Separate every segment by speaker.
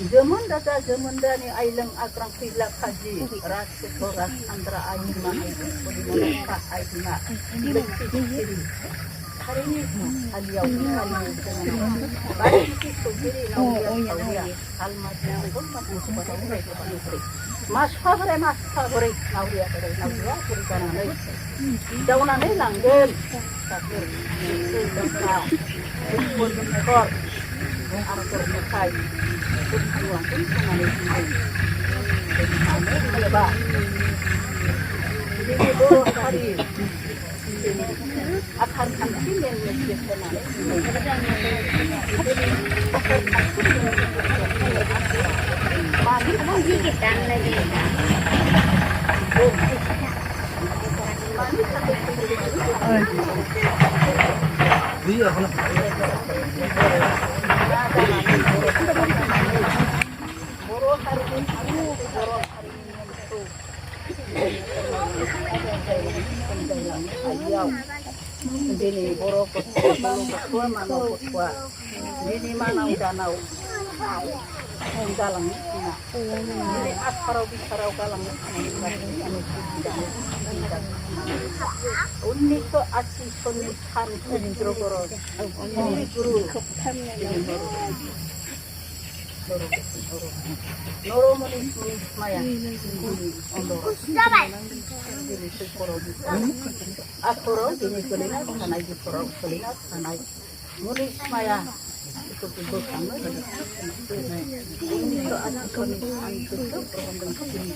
Speaker 1: Zaman raja zaman dani ailang akrang pilak haji ras koras andra ayima ayima ayima lekiri hari ini aliau baik itu sendiri naulia almatnya pun mas favore naulia berikan nanti jauh nanti langgeng takdir pun ekor atur mekai pulang pun jadi boros hari akan kantin yang biasa mandi kita lagi iya Ini borok ketua mana ketua ini mana danau galang ini asparau bisarau galang unik to asli sonikan jogoro ini guru Noro manis maya Akoro ini kelina kanai di korau kelina kanai munis maya itu tubuh kamu ini ada kondisi itu perundang sini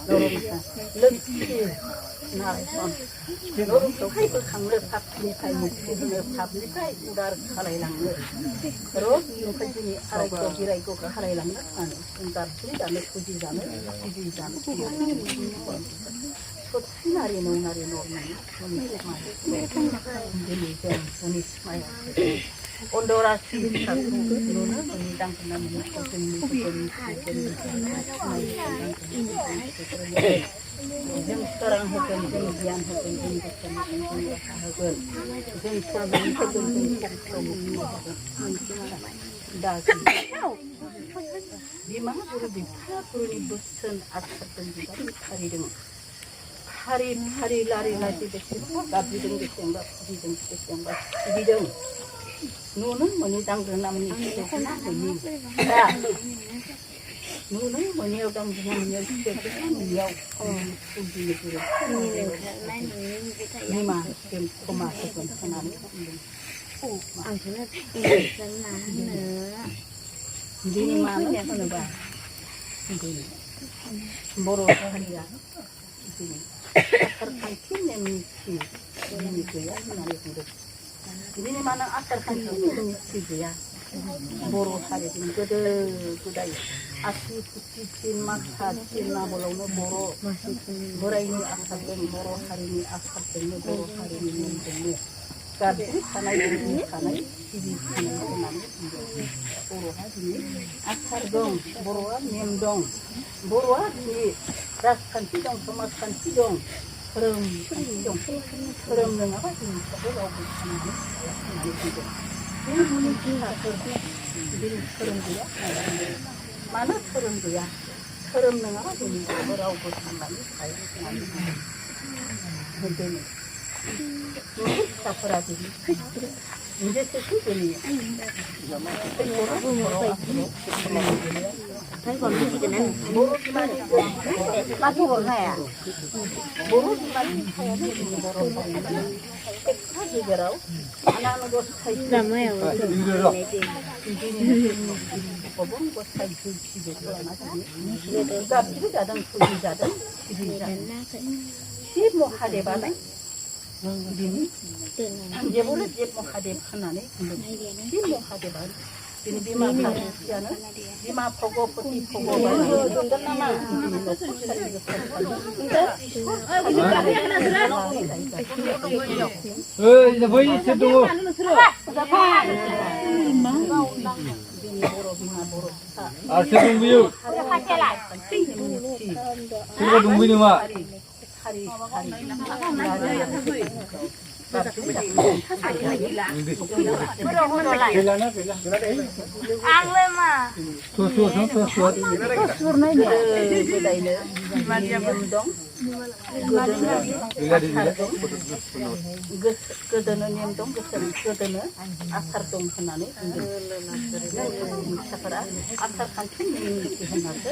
Speaker 1: noro masa lebih naison noro tokai itu kangle pap ini kai mesti pap ini kai udar kalai langge terus yang kejini araiko giraiko kalai langge kan entar sini dan kuji jane Sinari no unis maya ondora sisa nuna menidang kena menikutin jeng sekarang hukum jeng hukum jeng di mana guru ni bosan asal pendidikan hari dengan hari lari nasi bersih, tapi dengan kesembah, bidang nunun menitang renam ni kesana ini, nunun menyiapkan dengan menyiap uji itu, lima koma sekian ini mana sana bah, ini boro hari ini. Akar kantin yang misi ini ya menarik hidup ini mana akar kantin yang misi ya boro hari ini gede asli putih cin mata cin na bolong boro ini akar dan boro hari ini akar dan boro hari ini kabeh kanai sidi boro hari ini akar dong boro nem dong boro ini ras kanti dong sama kanti dong kerem dengan apa sih kalau ini mungkin kita kerem dia mana kerem dia kerem dengan apa sih kalau sama ini begini tak perhati ini sesuatu ni thấy còn cái gì cái này bác thu hồi này à bố bác gì cái đâu anh nó có thấy làm mấy à bố có thấy gì cái đó nó gặp cái đang thu gì ra đấy 집 하대바네 비니 제보를 집 하대 하나네 집 하대바 비니 비마 하대야는 비마 보고 포티 보고 끝나마
Speaker 2: 이제 뭐 있어 또? 아, 세금 무역. 세금 동분이 마.
Speaker 1: Godono nyemdong godono asar dong होननानै फिसाफोरा आसार खान्थि होननासो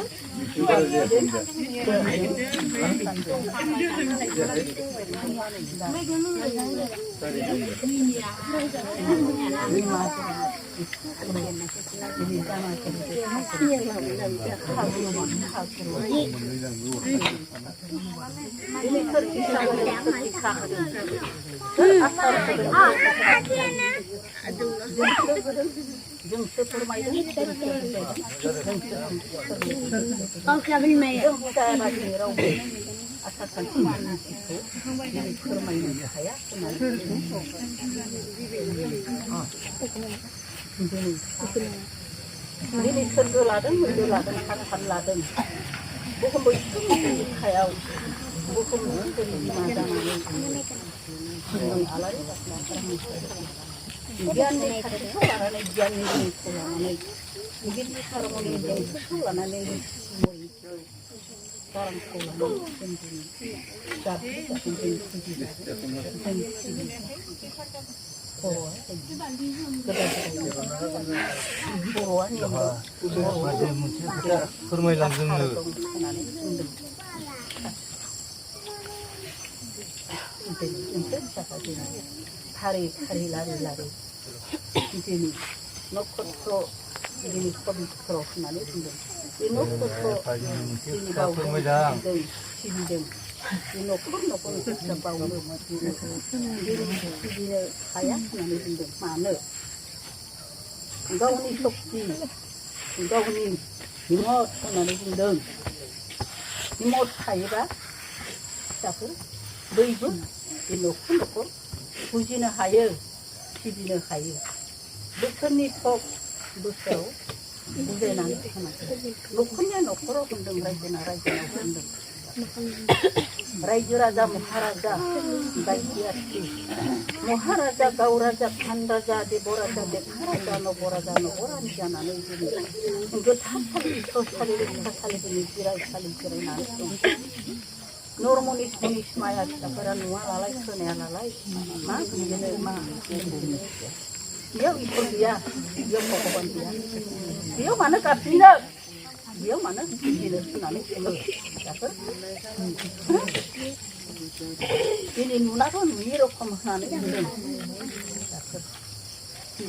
Speaker 1: जोंसो फोरमायदों जायाबादि रावबो आसार खान्थि मानिखौ फोरमायनो हाया दिनै सोरगो लादों मोनदो लादों खान लादों बुहुम बिखायाव बुहुमनि बिमा जानानै जों आलारि बाथि गियाननि खाथिखौ लानानै गियाननि गुनखौ लानानै गिदिर हारमनि देंखोखौ लानानै गारांखौ लानानै
Speaker 2: फोरमायलांदोंनो
Speaker 1: फारि फारि लारि लारि दिनै नक्षत्र दिनै पबित्र होननानै बुंदों बे नक्षत्र दिनै बावदों सिबिदों बे न'खर न'खर बावनो सिबिनो हाया होननानै बुंदों मानो गावनि सक्ति गावनि हिम्मत होननानै बुंदों हिम्मत थायोबा फिसाफोर बयबो बे न'खर न'खर बुजिनो हायो सिबिनो हायो बोसोरनि सब बोसोराव बुजायनानै होनांगौ न'खरनिया न'खराव होनदों रायजोना रायजोनाव होनदों रायजो राजा महाराजा बायदि महाराजा गाव राजा खान राजा देब राजा देखा राजा नब राजा नबरानि जानानै दिनै गोथारसालि ससालि जिरायसालि जिरायनानै दं नरमनिस मनिस माया फिसाफोरा नुवा नालाय खोनाया नालाय मा बुजिनो मा बेयाव इसोर गैया बेयाव भगबान गैया बेयाव मानो गाबज्रिनो बेयाव मानो बुजिनो होननानै बुङो फिसाफोर दिनै नुनाथ' नुयि रखम होननानै बुंदों फिसाफोर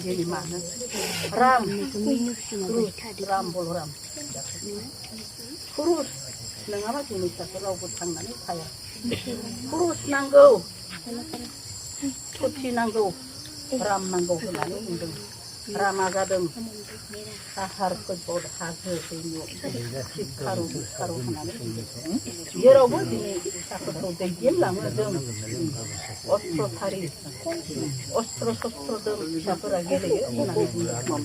Speaker 1: दिनै मानो राम बलराम पुरुष नङाबा जोंनि फिसाफोर रावबो थांनानै थाया पुरुष नांगौ सथि नांगौ राम नांगौ होननानै बुंदों रामा जादों साहार फोजोद हाजो सिखारु बिखारु होननानै बुंदों जेरावबो दिनै फिसाफोरखौ दैदेनलाङो जों अस्त्रधारि अस्त्र शस्त्रजों फिसाफोरा गेलेयो होननानै बुंदों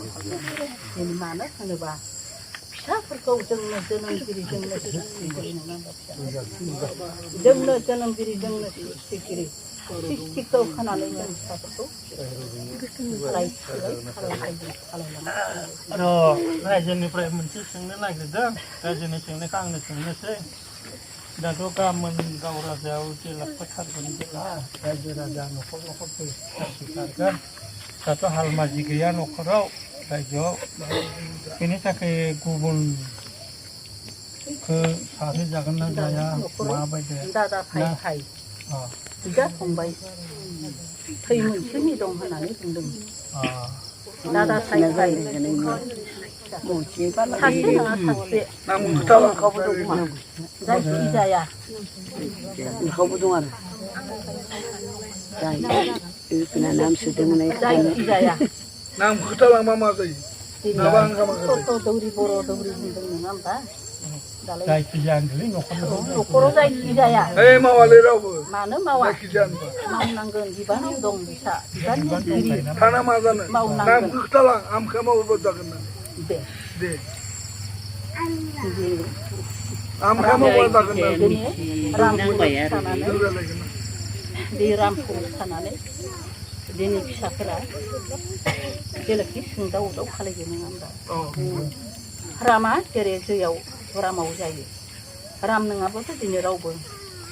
Speaker 1: दिनै मानो होनोबा फिसाफोरखौ जोंनो जोनोमगिरि जोंनो सृष्टिगिरि जोंनो जोनोमगिरि जोंनो सृष्टिगिरि सृष्टिखौ होनानै जों फिसाफोरखौ
Speaker 3: रायजोनिफ्राय मोनसे सोंनो नागिरदों रायजोनि सोंनायखौ आंनो सोंनोसै दाथ' गाबोन गाव राजायाव जेला फोथारगोन जेला रायजो राजा न'खर न'खर फैथारगोन दाथ' हालमाजि गैया न'खराव रायजोआव बेनि थाखाय गुबुनखौ सारहैजागोन ना जाया माबायदि
Speaker 1: बिदा फंबाय थै मोनसेनि दं होननानै बुंदों दादा साइ 사실 사실
Speaker 3: 나무 그따라
Speaker 1: 이자야
Speaker 4: 거부동안 그나 남수등은
Speaker 1: 이자야
Speaker 3: 나무 그따라 마마지 나방 가마지
Speaker 1: 또 우리 보러 우리 분들 한다
Speaker 3: 자이 기장들이
Speaker 1: 노코로 자이 이자야
Speaker 3: 에이 마와레라고
Speaker 1: 많은 마와
Speaker 3: 기장
Speaker 1: 마운난 건 이반 운동 비사 이반 일이
Speaker 3: 타나마자는 나무 그따라 암 가마오버다겠나
Speaker 1: 네
Speaker 3: 네
Speaker 1: 이제
Speaker 3: 암 가마오버다겠나
Speaker 1: 람포 산안에 네 람포 산안에 네니 피사크라 이렇게 승다우도 칼리기는 한다 라마 제레 저야w 라마 오자이 람 능아버도 디니 라우고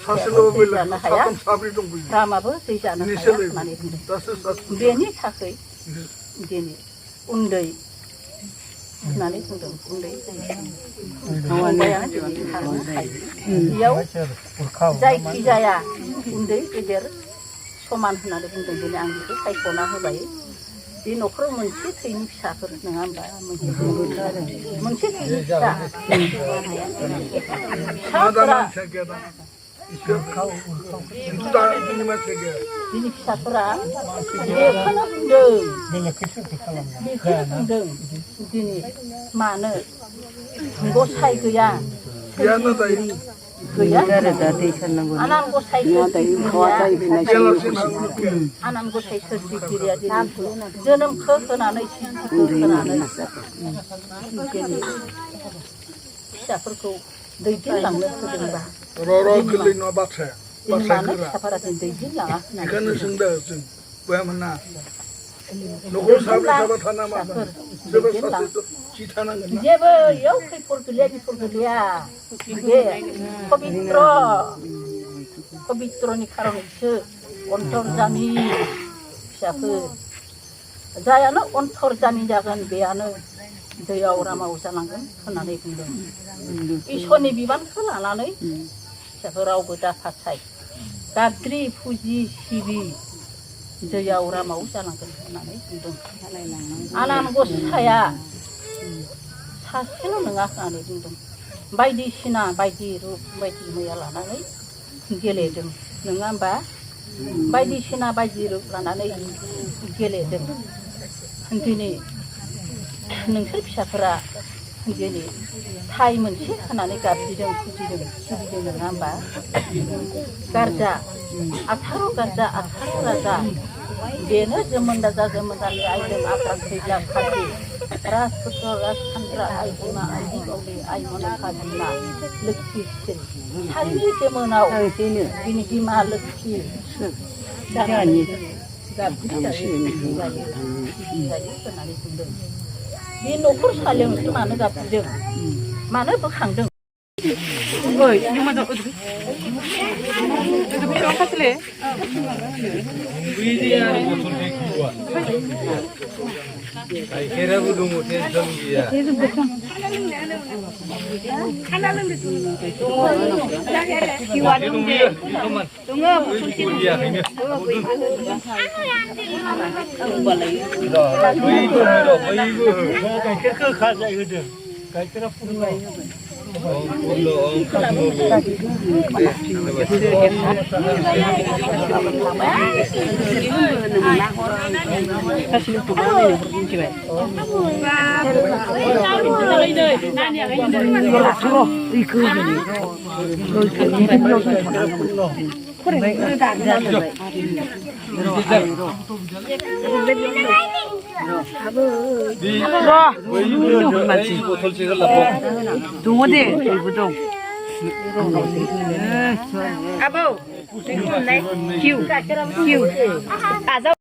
Speaker 3: 사실로 빌라 사람 사비 좀 빌라
Speaker 1: 라마버 세자나 하야 나니 근데 베니 타케 데니 운데이 나니 근데 운데이 하와야 야w 자이 기자야 운데이 게데르 소만 하나를 근데 데니 안기도 사이코나 해봐이 이 너크로 문치 트이니 피사커 능한다 문치 트이니 피사
Speaker 3: 나다만 체계다 인두다 이니만 체계
Speaker 1: 이니 피사커라 이게 하나분들 이크분들 이니 마늘 그거 사이그야
Speaker 3: 미안하다
Speaker 1: 그야
Speaker 4: 다르다 대천는 거
Speaker 1: 안한 거 사이그
Speaker 4: 거와자 입이나
Speaker 1: 안한 거 사이그 지지리야 저는 커서나는 시커서나는 이게 피사커 너희들랑는 그들다
Speaker 3: 로로 글리노 바체
Speaker 1: 인마는 사파라진 너희들랑
Speaker 3: 이거는 승다였음 왜냐면 누구 사비 사바 타나마 저거 사실 지타는 거나
Speaker 1: 이제 뭐 여기 포르글리아 이게 pabitro ni karon se ontor jami siapa jayana ontor jami jagan beano daya ora mau sanangkan kenane kundung isoni biban kelanane siapa rau beda pasai kadri puji sibi daya ora mau sanangkan kenane kundung anan go saya 사실은 능아까네 둥둥 바이디시나 바이디로 바이디 뭐야 라나네 गेलेदों नङा होमबा बायदिसिना बायदि लानानै गेलेदों दिनै नोंसोर फिसाफोरा दिनै थाइ मोनसे होनानै गाबज्रिदों फुजिदों सिबिदों नङा होमबा गारजा 18 गारजा 18 राजा बेनो जोमोन राजानि आइजों आग्रा थैला खाथि राजपुत्र राजखान्द्रा आइजोमा आइजोगावनि आइमोना खाजिमा लोक्षि सारिनि जोमोनाव दिनै बिमा लोक्षि जानानै गाबज्रिजायो होननानै बुंदों बे न'खर सालियावसो मानो गाबज्रिदों मानो बोखांदों ओइ हेमाजाव 어디 필요한 카슬레
Speaker 2: 위디아니 보통 대기와 아이 계라고 동 못해 전기야
Speaker 1: 계속 보통 하나는 기와는데 동어
Speaker 2: 위디아 그냥
Speaker 3: 그 가자 이거든 갈때나 뿌는 거
Speaker 4: 동어대 이부동
Speaker 1: 아보 키우 아자